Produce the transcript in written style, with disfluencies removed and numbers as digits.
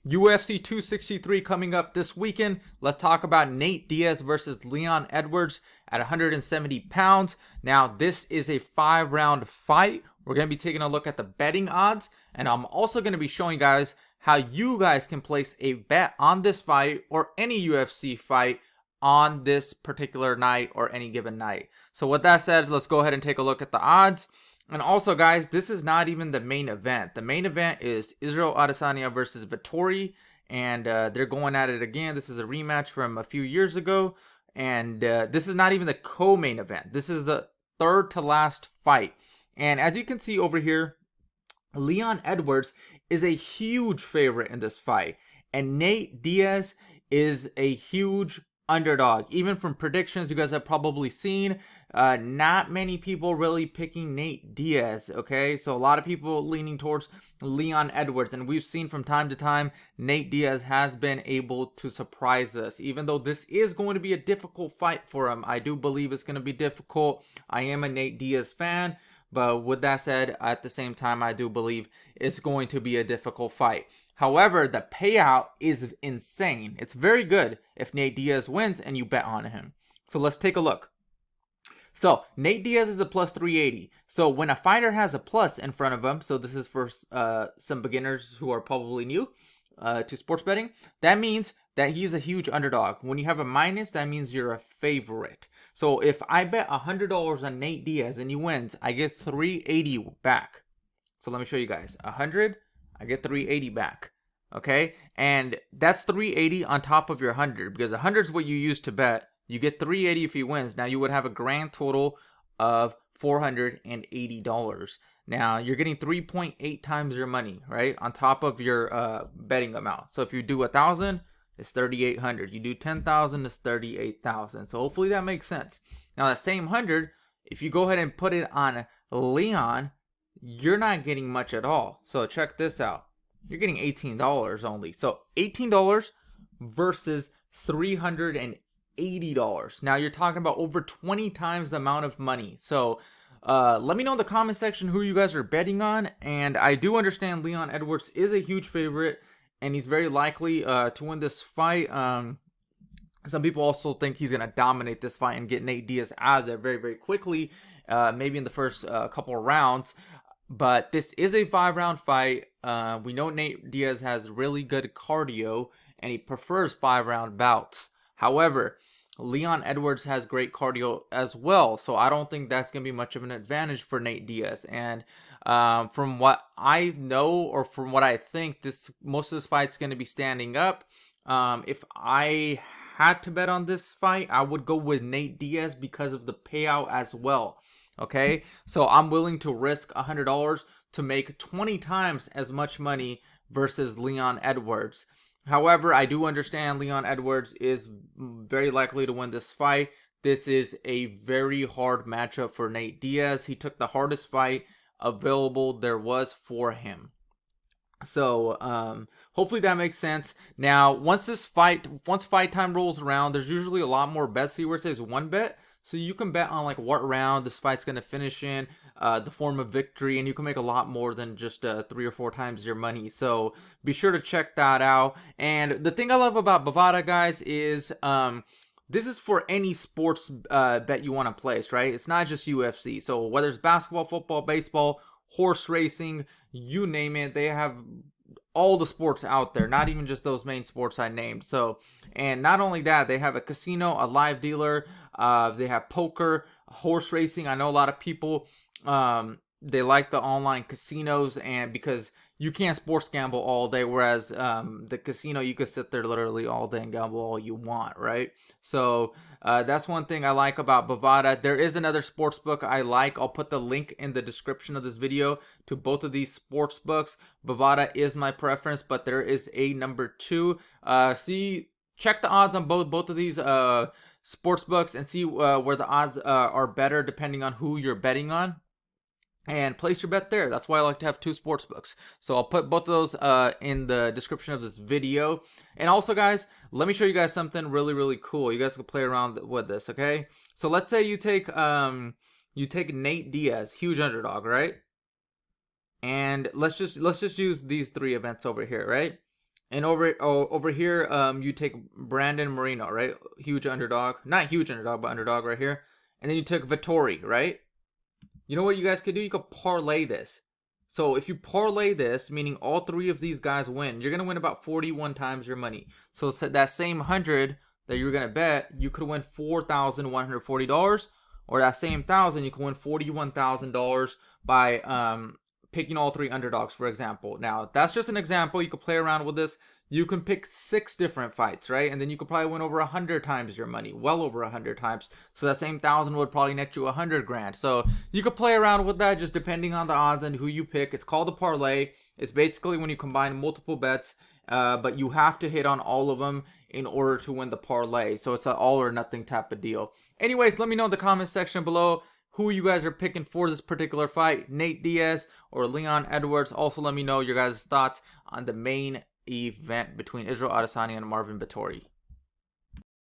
UFC 263 coming up this weekend. Let's talk about Nate Diaz versus Leon Edwards at 170 pounds. Now, this is a 5-round fight. We're going to be taking a look at the betting odds, and I'm also going to be showing you guys how you guys can place a bet on this fight or any UFC fight on this particular night or any given night. So with that said, let's go ahead and take a look at the odds. And also, guys, this is not even the main event. The main event is Israel Adesanya versus Vettori, and they're going at it again. This is a rematch from a few years ago, and this is not even the co-main event. This is the third to last fight. And as you can see over here, Leon Edwards is a huge favorite in this fight, and Nate Diaz is a huge underdog. Even from predictions you guys have probably seen, not many people really picking Nate Diaz, okay? So a lot of people leaning towards Leon Edwards, and we've seen from time to time Nate Diaz has been able to surprise us. Even though this is going to be a difficult fight for him, I do believe it's going to be difficult. I am a Nate Diaz fan, but with that said, at the same time, I do believe it's going to be a difficult fight. However, the payout is insane. It's very good if Nate Diaz wins and you bet on him. So let's take a look. So Nate Diaz is a plus 380. So when a fighter has a plus in front of him, so this is for some beginners who are probably new to sports betting, that means that he's a huge underdog. When you have a minus, that means you're a favorite. So if I bet $100 on Nate Diaz and he wins, I get 380 back. So let me show you guys. 100, I get 380 back. Okay, and that's 380 on top of your 100, because 100 is what you use to bet. You get 380 if he wins. Now you would have a grand total of $480. Now you're getting 3.8 times your money, right, on top of your betting amount. So if you do 1,000, it's 3,800. You do 10,000, it's 38,000. So hopefully that makes sense. Now that same 100, if you go ahead and put it on Leon, you're not getting much at all. So check this out. You're getting $18 only. So $18 versus $380. Now you're talking about over 20 times the amount of money. So let me know in the comment section who you guys are betting on. And I do understand Leon Edwards is a huge favorite, and he's very likely to win this fight. Some people also think he's going to dominate this fight and get Nate Diaz out of there very, very quickly, maybe in the first couple of rounds. But this is a 5-round fight. We know Nate Diaz has really good cardio, and he prefers 5-round bouts. However, Leon Edwards has great cardio as well, so I don't think that's going to be much of an advantage for Nate Diaz. And from what I know, or from what I think, most of this fight's going to be standing up. If I had to bet on this fight, I would go with Nate Diaz because of the payout as well. Okay, so I'm willing to risk $100 to make 20 times as much money versus Leon Edwards. However, I do understand Leon Edwards is very likely to win this fight. This is a very hard matchup for Nate Diaz. He took the hardest fight available there was for him. So hopefully that makes sense. Now, once fight time rolls around, there's usually a lot more bets. See where it says one bet? So you can bet on like what round this fight's going to finish in, the form of victory, and you can make a lot more than just 3 or 4 times your money. So be sure to check that out. And the thing I love about Bovada, guys, is this is for any sports bet you want to place, right? It's not just UFC. So whether it's basketball, football, baseball, horse racing, you name it, they have all the sports out there, not even just those main sports I named. So, and not only that, they have a casino, a live dealer, they have poker, horse racing. I know a lot of people, they like the online casinos, and because you can't sports gamble all day, whereas the casino, you could sit there literally all day and gamble all you want, right? So that's one thing I like about Bovada. There is another sports book I like. I'll put the link in the description of this video to both of these sports books. Bovada is my preference, but there is a number 2. Check the odds on both of these sports books and see where the odds are better depending on who you're betting on, and place your bet there. That's why I like to have 2 sports books. So I'll put both of those in the description of this video. And also, guys, let me show you guys something really, really cool. You guys can play around with this, okay? So let's say you take Nate Diaz, huge underdog, right? And let's just use these 3 events over here, right? And over here, you take Brandon Moreno, right? Huge underdog, not huge underdog, but underdog right here. And then you took Vettori, right? You know what you guys could do? You could parlay this. So if you parlay this, meaning all three of these guys win, you're gonna win about 41 times your money. So that same 100 that you're gonna bet, you could win $4,140, or that same 1,000, you can win $41,000 by picking all three underdogs, for example. Now, that's just an example. You could play around with this. You can pick 6 different fights, right? And then you could probably win over 100 times your money, well over 100 times. So that same 1,000 would probably net you 100 grand. So you could play around with that just depending on the odds and who you pick. It's called a parlay. It's basically when you combine multiple bets, but you have to hit on all of them in order to win the parlay. So it's an all or nothing type of deal. Anyways, let me know in the comment section below who you guys are picking for this particular fight, Nate Diaz or Leon Edwards. Also, let me know your guys' thoughts on the main event between Israel Adesanya and Marvin Vettori.